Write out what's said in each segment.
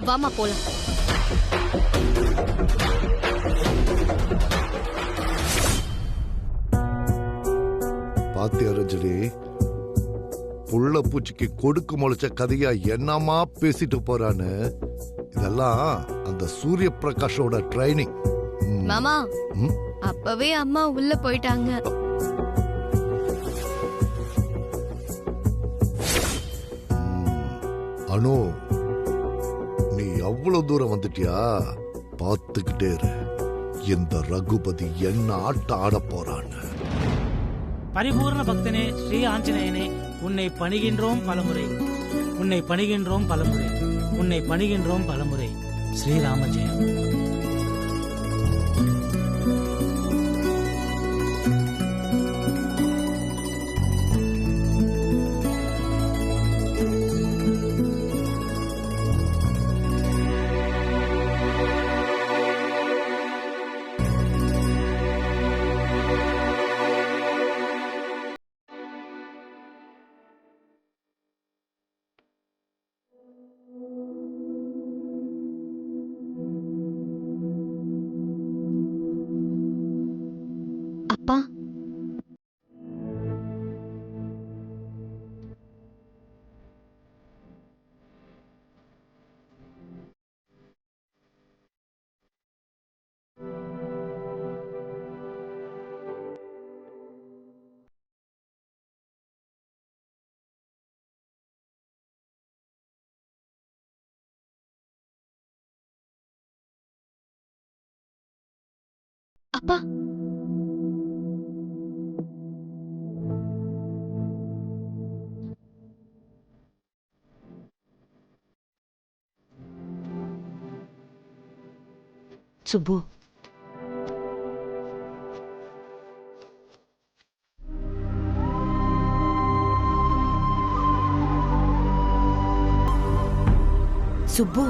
வாமா போலாம். பாத்தியா ரஞ்சனி, புள்ள பூச்சிக்கு கொடுக்கு முளைச்ச கதையா என்னமா பேசிட்டு போறான்னு. இதெல்லாம் அந்த சூரிய பிரகாஷோட ட்ரைனிங். மாமா அப்பவே அம்மா உள்ள போயிட்டாங்க. அனு, நீ எவ்வளவு தூரம் வந்துட்டியா? பார்த்துக்கிட்டே இரு, இந்த ரகுபதி என்ன ஆட்ட ஆட போறான்னு. பரிபூர்ண பக்தனே ஸ்ரீ ஆஞ்சநேயனே, உன்னை பணிகின்றோம் பலமுறை, உன்னை பணிகின்றோம் பலமுறை, உன்னை பணிகின்றோம் பலமுறை. ஸ்ரீராமஜெயம். அப்பா, அப்பா, சுப்பு, சுப்பு,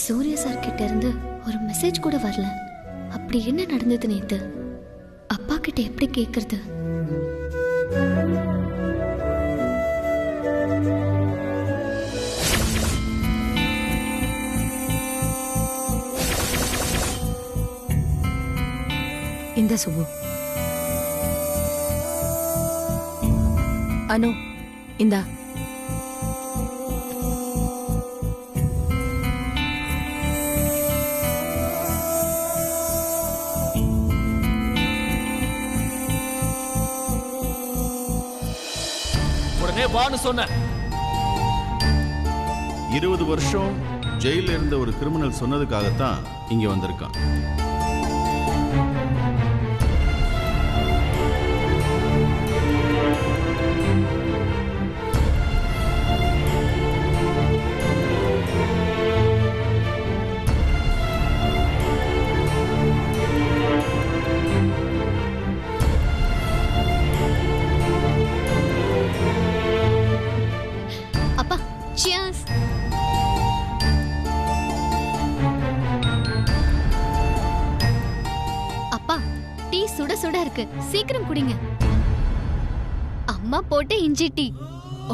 சூர்யா சார் கிட்ட இருந்து ஒரு மெசேஜ் கூட வரல. அப்படி என்ன நடந்தது நேத்து? அப்பா கிட்ட எப்படி கேக்குறது? இந்த சுப்பு. அனு, இந்தா. உடனே வான்னு சொன்ன. 20 வருஷம் ஜெயில இருந்த ஒரு கிரிமினல் சொன்னதுக்காகத்தான் இங்க வந்திருக்கான். அப்பா, cheers. அப்பா, டீ சுட சுட இருக்கு, சீக்கிரம் குடிங்க. அம்மா போட்ட இஞ்சி டீ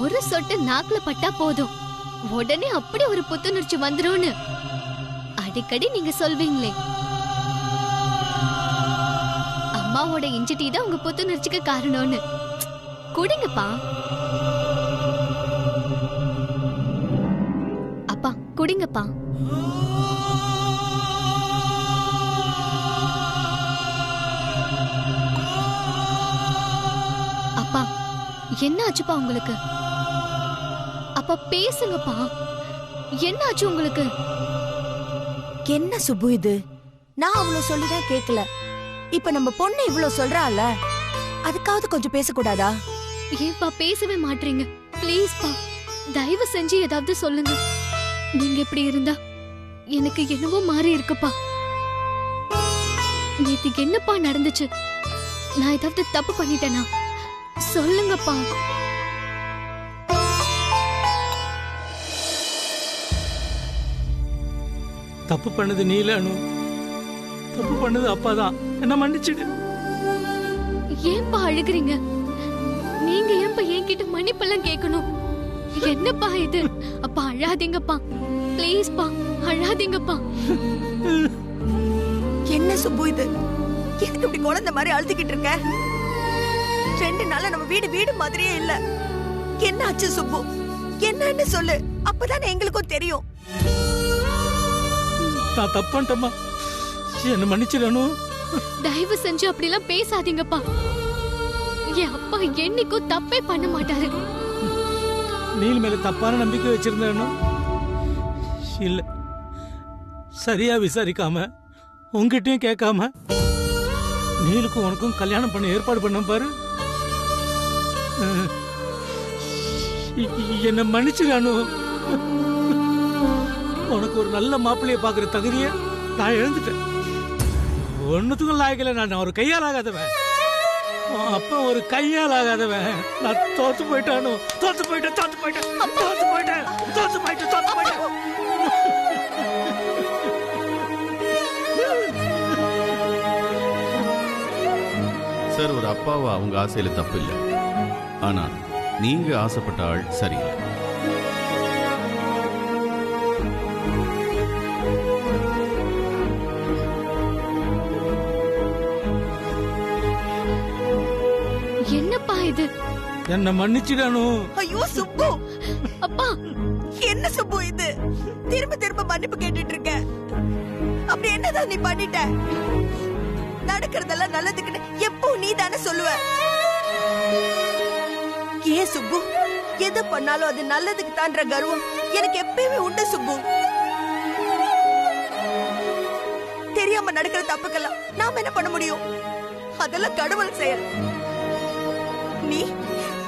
ஒரு சொட்டு நாக்குல பட்டா போதும், உடனே அப்படி ஒரு புத்துணர்ச்சி வந்துரும்னு அடிக்கடி நீங்க சொல்வீங்களே. அம்மாவோட இஞ்சி டீ தான் உங்க புத்துணர்ச்சிக்கு காரணம்னு. குடிங்கப்பா. அப்பா, குடிங்கப்பா. அப்பா, என்ன ஆச்சுப்பா உங்களுக்கு? அப்பா பேசுங்கப்பா, என்ன ஆச்சு உங்களுக்கு? என்ன சுப்பு இது? நான் அவ்வளவு சொல்லிதான் கேட்கல. இப்ப நம்ம பொண்ணு இவ்வளவு சொல்றால, அதுக்காவது கொஞ்சம் பேசக்கூடாதா? ஏன்பா பேசவே மாட்டீங்க? ப்ளீஸ் பா, தயவு செஞ்சு ஏதாவது சொல்லுங்க. நீங்க இப்படி இருந்தா எனக்கு என்னவோ மாறி இருக்குப்பா. நேத்துக்கு என்னப்பா நடந்துச்சு? நான் ஏதாவது தப்பு பண்ணிட்டேனா? சொல்லுங்கப்பா. தப்பு பண்ணது நீ இல்ல அனு, தப்பு பண்ணது அப்பாதான். என்ன மன்னிச்சிடு. ஏன்பா அழுகுறீங்க? நீங்க ஏன்பா என்கிட்ட மன்னிப்பெல்லாம் கேட்கணும்? என்னப்பா இது? அப்பா அழாதீங்கப்பா, ப்ளீஸ்ப்பா அழாதீங்கப்பா. என்ன சுப்பு இது? எதுக்கு இப்படி குழந்தை மாதிரி அழுதுகிட்டு இருக்க? 2 நாளா நம்ம வீடு வீடு மாதிரியே இல்ல. என்ன ஆச்சு சுப்பு? என்னன்னு சொல்லு, அப்பதானே எங்களுக்கும் தெரியும். நான் தப்பு பண்ணிட்டேம்மா, என்ன மன்னிச்சிடணும். தயவு செஞ்சு அப்படிலாம் பேசாதீங்கப்பா. என் அப்பா என்னைக்கும் தப்பே பண்ண மாட்டாரு. நீல் மேல தப்பான நம்பிக்கை வச்சிருந்தேன்னு இல்ல, சரியா விசாரிக்காம உங்ககிட்டயும் கேட்காம நீலுக்கும் உனக்கும் கல்யாணம் பண்ண ஏற்பாடு பண்ண பாரு. என்ன மன்னிச்சிடானு. உனக்கு ஒரு நல்ல மாப்பிள்ளைய பாக்குற தகுதிய நான் இழந்துட்டேன். ஒன்னுத்துக்கும் லாய்க்கல. நான் ஒரு கையால் ஆகாதவன், அப்ப ஒரு கையால் ஆகாதவன். நான் தோத்து போயிட்டானு. தோத்து போயிட்டேன், தோத்து போயிட்டேன், தோத்து போயிட்டேன், தோத்து போயிட்டேன், தோத்து போயிட்டேன். சார், ஒரு அப்பாவா அவங்க ஆசையில தப்பு இல்லை. ஆனா நீங்க ஆசைப்பட்ட ஆள் சரியில்லை. என்னப்பா இது? என்ன மன்னிச்சிடணும். ஐயோ சுப்பு, அப்பா என்ன சுப்பு இது? திரும்ப திரும்ப மன்னிப்பு கேட்டுட்டு இருக்க. அப்படி என்னதான் நீ பண்ணிட்ட? நடக்கிறதெல்லாம் நல்லதுக்குன்னு எப்போ நீ தானே சொல்லுவ. ஏன் சுப்பு, எது பண்ணாலும் அது நல்லதுக்கு தான்ற கர்வம் எனக்கு எப்பயுமே உண்டு சுப்பு. தெரியாம நடக்கிற தப்புக்கெல்லாம் நாம என்ன பண்ண முடியும்? அதெல்லாம் கடவுள் செயல். நீ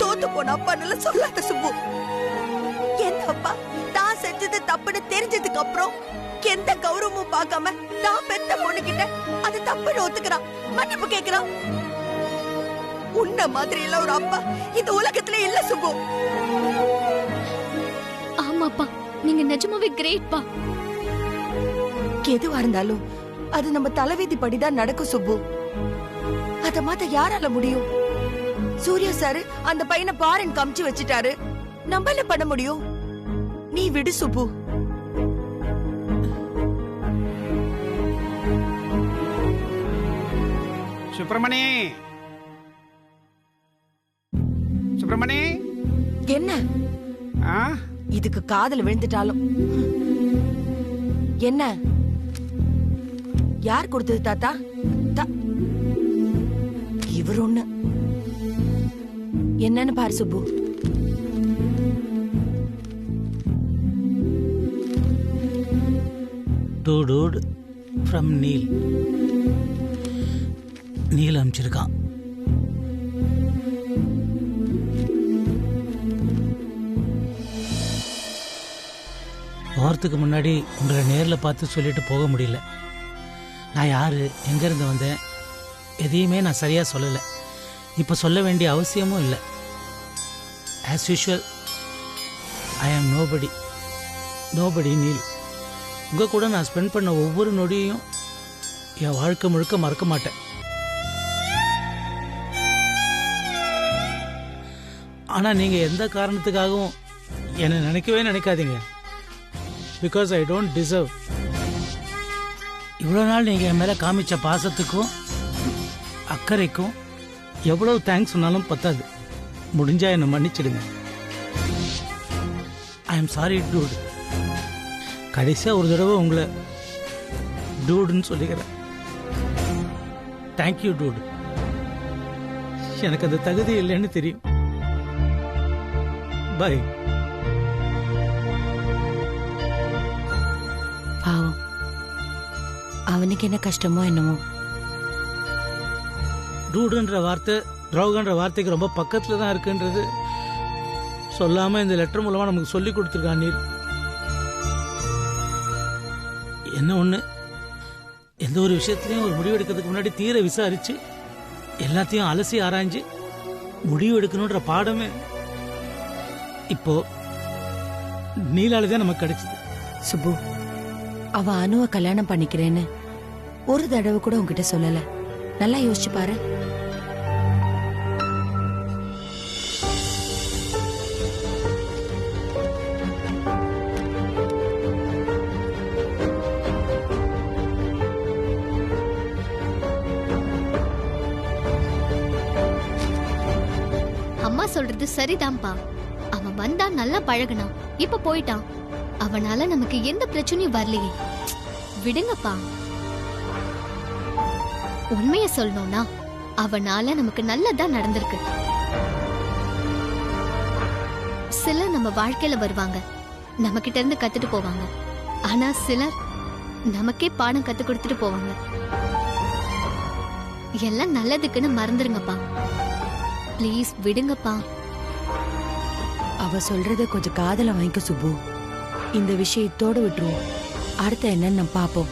தோத்து போன அப்பா நல்லா சொல்லாத சுப்பு. எந்த அப்பா தான் செஞ்சது தப்புன்னு தெரிஞ்சதுக்கு அப்புறம் எந்த கௌரவமும் பார்க்காம நான் பெத்த பொண்ணுகிட்ட அது தப்புன்னு ஒத்துக்கிறான், மன்னிப்பு கேட்கிறான்? உன்ன மாதிரி எல்லாம் ஒரு அப்பா இந்த உலகத்திலே இல்ல சுப்பு. ஆமாப்பா, நீங்க நிஜமாவே கிரேட்ப்பா. எதுவா இருந்தாலும் அது நம்ம தலைவிதி படிதான் நடக்கும் சுப்பு. அத மாத்த யாரால முடியும்? சூர்யா சார் அந்த பையனை பாருன்னு காமிச்சு வச்சுட்டாரு. நம்ம என்ன பண்ண முடியும்? நீ விடு சுப்பு. சுப்பிரமணி, சுப்பிரமணி, என்ன ஆ? இதுக்கு காதல விழுந்துட்டாலும் என்ன? யார் கொடுத்தது தாத்தா? இவர் ஒண்ணு. என்னன்னு பாரு Subbu. Dude from Neil. Neil அனுப்பிச்சிருக்கான். போகிறதுக்கு முன்னாடி உங்களை நேரில் பார்த்து சொல்லிட்டு போக முடியல. நான் யார், எங்கேருந்து வந்தேன், எதையுமே நான் சரியாக சொல்லலை. இப்போ சொல்ல வேண்டிய அவசியமும் இல்லை. ஆஸ் யூஷுவல் ஐ ஆம் நோபடி. Nobody Neil. உங்கள் கூட நான் ஸ்பெண்ட் பண்ண ஒவ்வொரு நொடியையும் என் வாழ்க்கை முழுக்க மறக்க மாட்டேன். ஆனால் நீங்கள் எந்த காரணத்துக்காகவும் என்னை நினைக்கவே நினைக்காதீங்க. Because I don't deserve. இவ்வளோ நாள் நீங்கள் என் மேலே காமிச்ச பாசத்துக்கும் அக்கறைக்கும் எவ்வளவு தேங்க்ஸ் சொன்னாலும் பத்தாது. முடிஞ்சா என்னை மன்னிச்சிடுங்க. I am sorry dude. கடைசியாக ஒரு தடவை உங்களை டூடுன்னு சொல்லிக்கிறேன். Thank you dude. எனக்கு அந்த தகுதி இல்லைன்னு தெரியும். பாய். பாவம், அவனுக்கு என்ன கஷ்டமோ என்னமோ. டூடுன்ற வார்த்தை துரோகன்ற வார்த்தைக்கு ரொம்ப பக்கத்தில் தான் இருக்குன்றது சொல்லாமல் இந்த லெட்டர் மூலமாக நமக்கு சொல்லி கொடுத்துருக்கான் நீர். என்ன ஒன்று, எந்த எந்த ஒரு விஷயத்துலையும் ஒரு முடிவு எடுக்கிறதுக்கு முன்னாடி தீர விசாரிச்சு எல்லாத்தையும் அலசி ஆராய்ஞ்சு முடிவு எடுக்கணுன்ற பாடமே இப்போ நீலாலதான் நமக்கு கிடைச்சது. சுப்பு, அவ அனுவ கல்யாணம் பண்ணிக்கிறேன்னு ஒரு தடவை கூட உன்கிட்ட சொல்லல. நல்லா யோசிச்சு பாரு. அம்மா சொல்றது சரிதான்ப்பா. அவன் வந்தா நல்லா பழகுனான், இப்ப போயிட்டான். அவனால நமக்கு எந்த பிரச்சனையும் வரலையே. விடுங்கப்பா. உண்மைய சொல்லணும்னா அவனால நமக்கு நல்லதா நடந்திருக்கு. சிலர் நம்ம வாழ்க்கையில வருவாங்க, நம்ம கிட்ட இருந்து கத்துட்டு போவாங்க. ஆனா சிலர் நமக்கே பாடம் கத்து கொடுத்துட்டு போவாங்க. எல்லாம் நல்லதுக்குன்னு மறந்துருங்கப்பா. ப்ளீஸ் விடுங்கப்பா. அவ சொல்றத கொஞ்சம் காதல வாங்கிக்க சுப்பு. இந்த விஷயத்தோட விட்டுருவோம். அடுத்த என்னன்னு நம்ம பாப்போம்.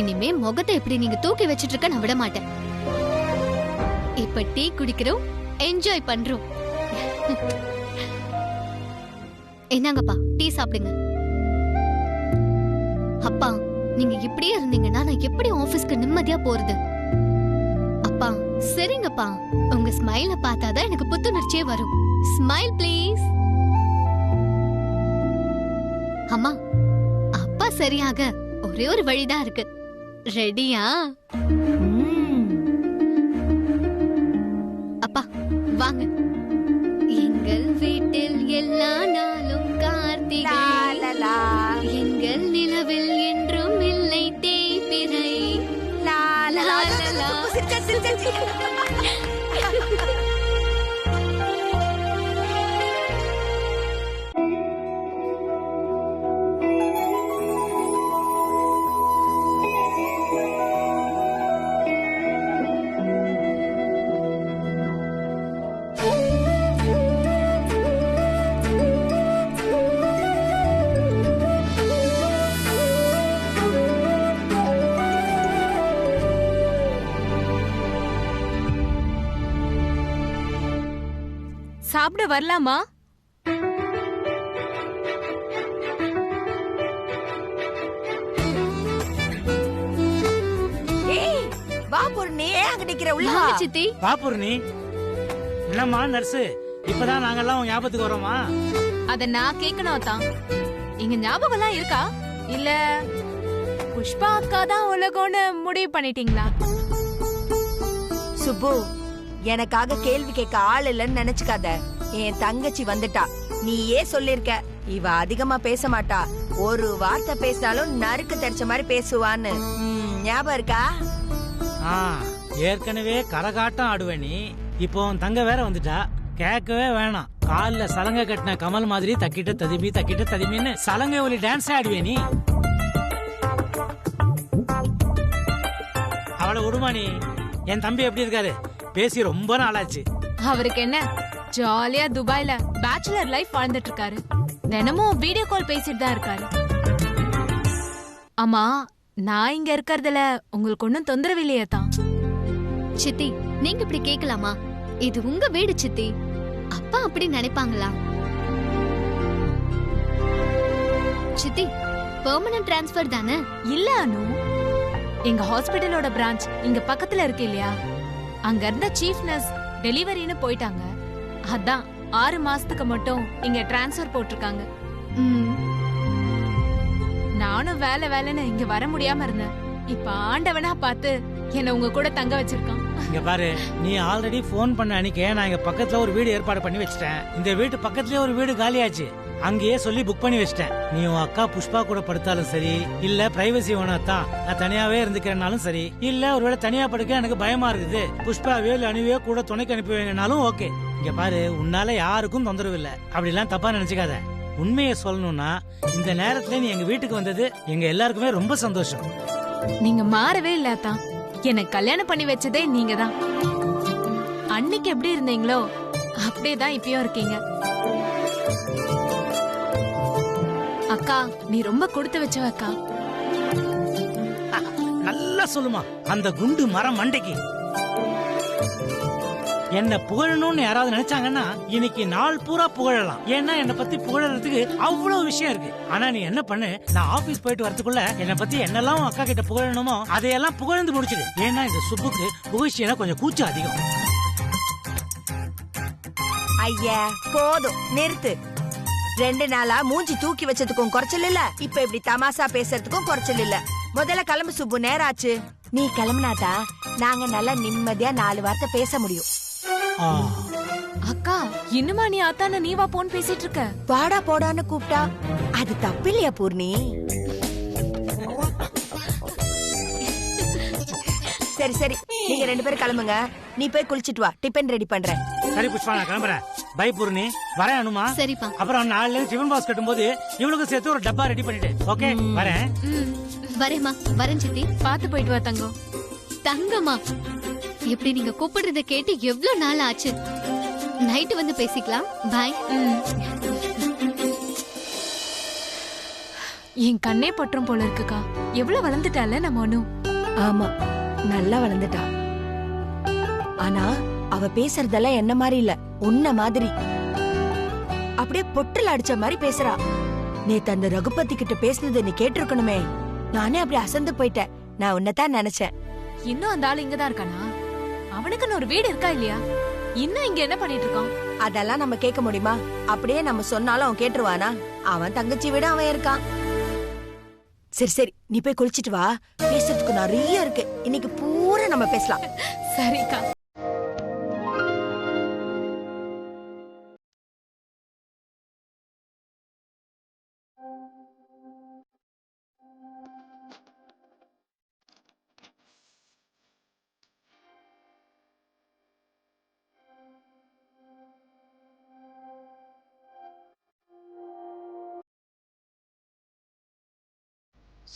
இனிமே முகத்தை எப்படி நீங்க தூக்கி வச்சிட்டு இருக்க நான் விட மாட்டேன். இப்ப டீ குடிக்கிறோம், என்ஜாய் பண்றோம். என்னங்கப்பா, டீ சாப்பிடுங்க. அப்பா, நீங்க இப்படியே இருந்தீங்கன்னா நான் எப்படி ஆபீஸ்க்கு நிம்மதியா போறது? அப்பா சரிங்கப்பா, உங்க ஸ்மைல பார்த்தாதான் எனக்கு புத்துணர்ச்சியே வரும். Smile please. அம்மா, அப்பா சரியாக ஒரே ஒரு வழிதான் இருக்கு. ரெடியா? அப்பா வாங்க. எங்கள் வீட்டில் எல்லா நாளும் கார்த்திகை, எங்கள் நிலவில் என்றும் இல்லை தேய்பிறை. சாப்பிட வரலாமா? வா பொண்ணே, அங்க நிக்கிற உள்ள வாங்க சித்தி. பாப்பூர்ணி, என்னம்மா நர்ஸு, இப்பதான் நாங்கெல்லாம் உன் ஞாபகத்துக்கு வரோமா? அத நான் கேட்கணும் தான். இங்க ஞாபகம் எல்லாம் இருக்கா? இல்ல புஷ்பா அக்கா தான் உலகம்னு முடிவு பண்ணிட்டீங்களா? சுப்பு, எனக்காக கேள்வி கேட்க ஆள் இல்லன்னு நினைச்சுக்காத. என் தங்கச்சி வந்துட்டா. நீயே சொல்லிருக்க, இவ அதிகமா பேச மாட்டா, ஒரு வார்த்தை பேசினாலும் நறுக்கு தெரிச்ச மாதிரி பேசுவான்னு. ஞாபகம் இருக்கா? ஏற்கனவே கரகாட்டம் ஆடுவே நீ. இப்போ உன் தங்க வேற வந்துட்டா, கேட்கவே வேணாம். கால்ல சலங்கை கட்டின கமல் மாதிரி தக்கிட்ட ததிமி தக்கிட்ட ததிமின்னு சலங்கை ஒலி டான்ஸ் ஆடுவே நீ. அவளை விடுமா நீ. என் தம்பி எப்படி இருக்காரு? பேசி ரொம்ப நாளாச்சு. அவருக்கு என்ன, ஜாலியா துபாய்ல பேச்சுலர் லைஃப் வாழ்ந்துட்டு இருக்காரு. தினமும் வீடியோ கால் பேசிட்டு தான் இருக்காரு. ஆமா, நான் இங்க இருக்கறதுல உங்களுக்கு ஒன்னும் தொந்தரவு இல்லையா தான்? சித்தி, நீங்க இப்படி கேட்கலாமா? இது உங்க வீடு சித்தி. அப்பா அப்படி நினைப்பாங்களா? சித்தி, பெர்மனன்ட் டிரான்ஸ்ஃபர் தானே? இல்ல அனு, எங்க ஹாஸ்பிடலோட பிரான்ச் இங்க பக்கத்துல இருக்கு இல்லையா, அங்க இருந்த சீஃப் நர்ஸ் டெலிவரின்னு போயிட்டாங்க. அதான் 6 மாசத்துக்கு மட்டும் இங்க டிரான்ஸ்ஃபர் போட்டிருக்காங்க. நானும் வேலை வேலைன்னு இங்க வர முடியாம இருந்தேன். இப்ப ஆண்டவனா பார்த்து என்ன உங்க கூட தங்க வச்சிருக்கான். இங்க பாரு, நீ ஆல்ரெடி போன் பண்ண அன்னைக்கே நான் இங்க பக்கத்துல ஒரு வீடு ஏற்பாடு பண்ணி வச்சிட்டேன். இந்த வீட்டு பக்கத்துலயே ஒரு வீடு காலியாச்சு, அங்கேயே சொல்லி புக் பண்ணி வச்சிட்டேன். நீ உன் அக்கா புஷ்பா கூட படுத்தாலும் சரி, இல்ல பிரைவசி வேணாத்தான் நான் தனியாவே இருந்துக்கிறேன்னாலும் சரி, இல்ல ஒருவேளை தனியா படுக்க எனக்கு பயமா இருக்குது, புஷ்பாவே இல்ல அனுவே கூட துணைக்கு அனுப்பி வைங்கனாலும் ஓகே. இங்க பாரு, உன்னால யாருக்கும் தொந்தரவு இல்ல. அப்படி எல்லாம் தப்பா நினைச்சுக்காத. உண்மையை சொல்லணும்னா இந்த நேரத்துல நீ எங்க வீட்டுக்கு வந்தது எங்க எல்லாருக்குமே ரொம்ப சந்தோஷம். நீங்க மாறவே இல்லாதான். எனக்கு கல்யாணம் பண்ணி வச்சதே நீங்க தான். அன்னைக்கு எப்படி இருந்தீங்களோ அப்படியேதான் இப்பயும் இருக்கீங்க. அக்கா, நீ ரொம்ப கொடுத்து வச்சவ அக்கா. நல்லா சொல்லுமா அந்த குண்டு மரம் மண்டைக்கு. என்ன புகழணும்னு யாராவது நினைச்சாங்கன்னா இன்னைக்கு நாள் பூரா புகழலாம். ஏன்னா என்னை பத்தி புகழறதுக்கு அவ்வளவு விஷயம் இருக்கு. ஆனா நீ என்ன பண்ணு, நான் ஆபீஸ் போயிட்டு வரதுக்குள்ள என்னை பத்தி என்னெல்லாம் அக்கா கிட்ட புகழணுமோ அதையெல்லாம் புகழ்ந்து முடிச்சிடு. ஏன்னா இந்த சுப்புக்கு புகழ்ச்சியெல்லாம் கொஞ்சம் கூச்சம் அதிகம். ஐயா போதும் நிறுத்து. 2 நாளா மூஞ்சி தூக்கி வச்சதுக்கும் குறைச்சல் இல்ல, இப்ப இப்படி தமாசா பேசுறதுக்கும் குறைச்சல் இல்ல. முதல்ல கிளம்பு சுப்பு, நேரம் ஆச்சு. நீ கிளம்புனாதா நாங்க நல்லா நிம்மதியா 4 வார்த்தை பேச முடியும். அக்கா இன்னுமா நீ ஆத்தான நீவா போன் பேசிட்டு இருக்க? வாடா போடான்னு கூப்பிட்டா அது தப்பு இல்லையா பூர்ணி? சரி சரி, நீங்க 2 பேரும் கிளம்புங்க. நீ போய் குளிச்சிட்டு வா, டிபன் ரெடி பண்றேன். சரி புஷ்பா, நான் கிளம்புறேன். பை பூர்ணி, வரேன். அனுமா சரிப்பா. அப்புறம் நாளைல டிஃபன் பாக்ஸ் கட்டும்போது இவளுக்கு சேர்த்து ஒரு டப்பா ரெடி பண்ணிட்டு. ஓகே வரேன். வரேம்மா, வரேன் சித்தி. பாத்து போயிட்டு வா தங்கம். தங்கம்மா, இப்படி நீங்க கூப்பிடுறத கேட்டு எவ்வளவு நாள் ஆச்சு. நைட்டு வந்து பேசிக்கலாம். பாய். என் கண்ணே பற்றும் போல இருக்குக்கா. எவ்வளவு வளர்ந்துட்டால நம்ம ஒண்ணு. ஆமா, நல்லா வளர்ந்துட்டா. ஆனா அவ பேசுறதெல்லாம் என்ன மாதிரி இல்ல, உன்ன மாதிரி. அப்படியே பொட்டல் அடிச்ச மாதிரி பேசுறா. நேத்து அந்த ரகுபதி கிட்ட பேசுனது நீ கேட்டிருக்கணுமே. நானே அப்படி அசந்து போயிட்டேன். நான் உன்னதான் நினைச்சேன். இன்னும் அந்த ஆளு இங்கதான் இருக்கானா? அவனுக்குன்னு ஒரு வீடு இருக்கா இல்லையா? இன்னும் இங்க என்ன பண்ணிட்டு இருக்கான்? அதெல்லாம் நம்ம கேட்க முடியுமா? அப்படியே நம்ம சொன்னாலும் அவன் கேட்டுருவானா? அவன் தங்கச்சி விட அவன் இருக்கான். சரி சரி, நீ போய் குளிச்சிட்டு வா. பேசுறதுக்கு நிறைய இருக்கு. இன்னைக்கு பூரா நம்ம பேசலாம். சரிக்கா.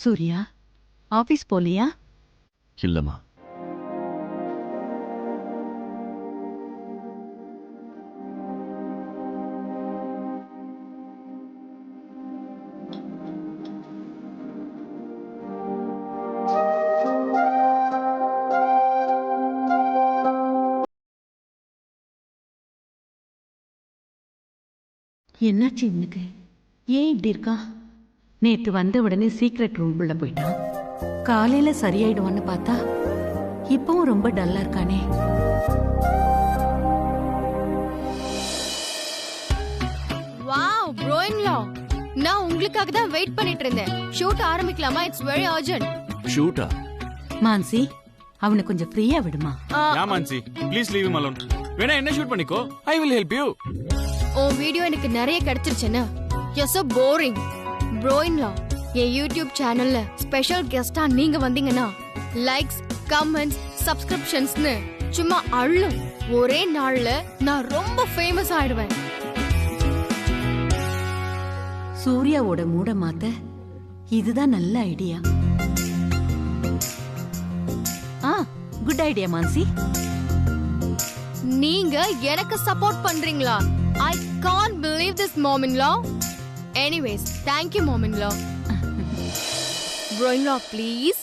சூர்யா, ஆபீஸ் போலியா? இல்லம்மா. என்னாச்சு இவனுக்கு? ஏன் இப்படி இருக்கா? நேத்து வந்த உடனே சீக்ரெட் ரூம் உள்ள போயிட்டான். காலையில சரியாயிடுவான்னு பார்த்தா இப்பவும் ரொம்ப டல்லா இருக்கானே. வாவ் ப்ரோயின்லா, நான் உங்களுக்காக தான் வெயிட் பண்ணிட்டு இருந்தேன். ஷூட் ஆரம்பிக்கலாமா? It's very urgent. ஷூட்டா? மான்சி, அவனை கொஞ்சம் ஃப்ரீயா விடுமா? Mansi, please leave him alone. வேணா என்ன ஷூட் பண்ணிக்கோ, I will help you. Oh video எனக்கு நிறைய கிடைச்சிருச்சுன்னா. You so boring. ப்ரோயின்லா, என் யூடியூப் சேனல்ல ஸ்பெஷல் கெஸ்டா நீங்க வந்தீங்கன்னா லைக்ஸ், கமெண்ட்ஸ், சப்ஸ்கிரிப்ஷன்ஸ்னு சும்மா அள்ளும். ஒரே நாள்ல நான் ரொம்ப ஃபேமஸ் ஆயிடுவேன். சூர்யாவோட மூட மாத்த இதுதான் நல்ல ஐடியா. Good idea Mansi. நீங்க எனக்கு சப்போர்ட் பண்றீங்களா? I can't believe this, mom-in-law. Anyways, thank you, mom-in-law. Bro-in-law, please.